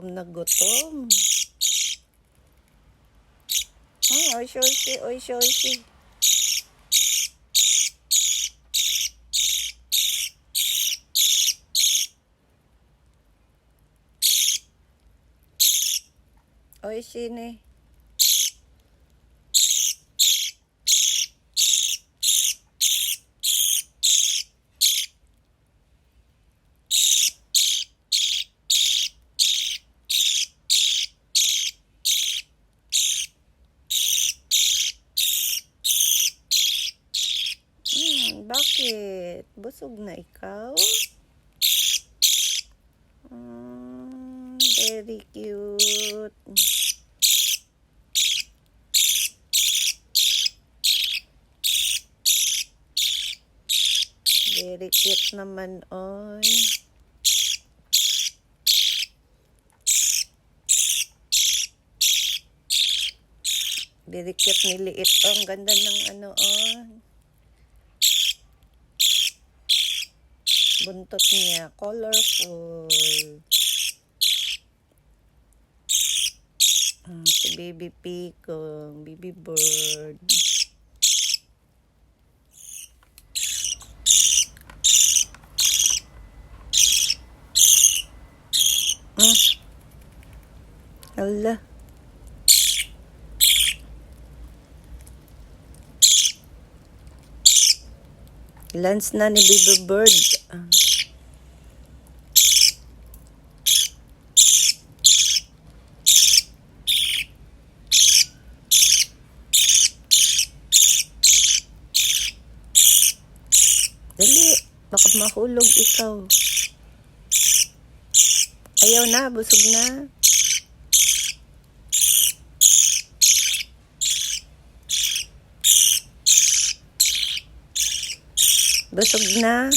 Gutom na gutom. Oy, Shoshi, oy, Shoshi. Oy, Shine. Bakit? Busog na ikaw? Very cute. Very cute naman, oy. Very cute ni Liit. Oh, ang ganda ng ano, oh. Buntot niya, colorful. Si baby peacock, baby bird. Hala. Lunch na ni baby bird. Dali, baka mahulog ikaw. Ayaw na, busog na. Busog na.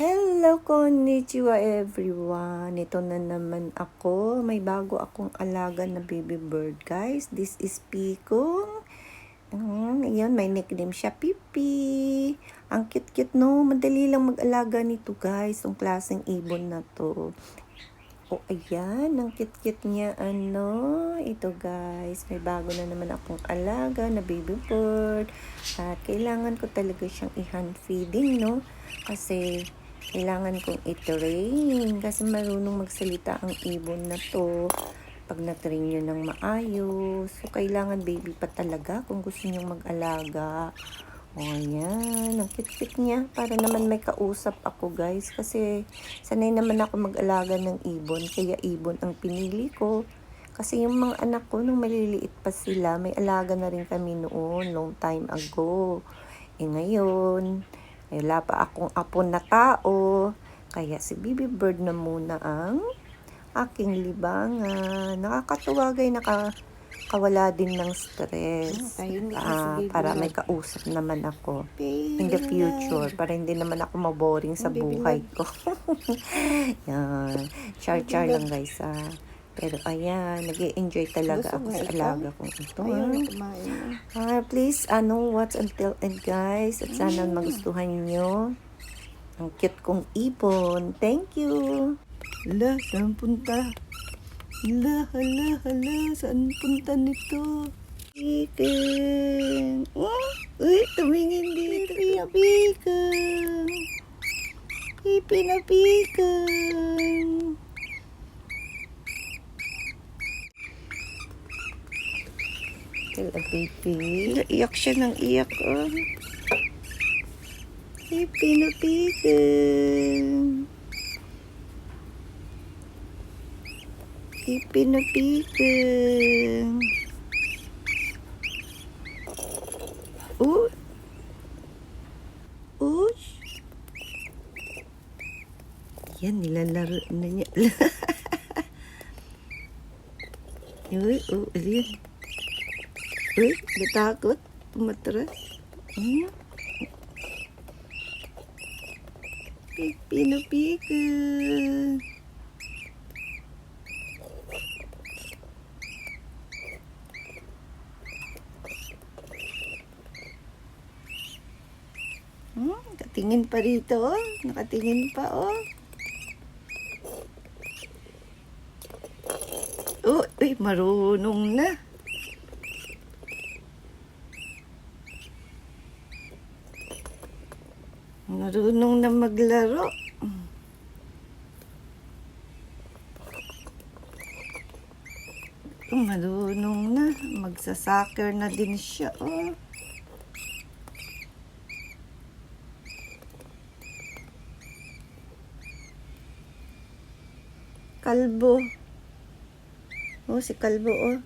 Hello, konnichiwa everyone. Ito na naman ako. May bago akong alaga na baby bird, guys. This is Pico. Ayan, may nickname siya, Pipi. Ang cute-cute, no? Madali lang mag-alaga nito, guys. Ang klaseng ibon na to. Oh, ayan. Ang cute-cute niya, Ito, guys. May bago na naman akong alaga na baby bird. At kailangan ko talaga siyang i-hand feeding, no? Kasi kailangan kong i-train. Kasi marunong magsalita ang ibon na to. Pag na-train nyo ng maayos. So, kailangan baby pa talaga kung gusto nyo mag-alaga. O, ayan. Ang cute-cute niya. Para naman may kausap ako, guys. Kasi, sanay naman ako mag-alaga ng ibon. Kaya ibon ang pinili ko. Kasi yung mga anak ko, nung maliliit pa sila, may alaga na rin kami noon, long time ago. Ngayon, wala pa akong apo na tao. Kaya si baby bird na muna ang aking libangan. Nakakatuwa, guys, nakawala din ng stress. Para may kausap naman ako in the future. Para hindi naman ako maboring sa buhay ko. Yan. Char-char lang, guys. Pero ayan, nag-i-enjoy talaga ako sa alaga kong ito. Please, watch until end, guys. At sana magustuhan nyo ang cute kong ibon. Thank you. Hala, saan punta? Hala, saan punta nito? Piken. Uy, tumingin dito. Piken. Pipi na Piken. Hello, baby. Iyak siya ng iyak, oh. Pipi na Piken. Ipinapikan. Yan, nilalaro na niya. Ayan. Natakot. Pumatras. Pinapikan. Nakatingin pa rito, oh. Nakatingin pa, oh. Oh, uy, marunong na. Marunong na maglaro. Marunong na. Magsa-soccer na din siya, oh. Kalbo. Oh, si Kalbo, oh.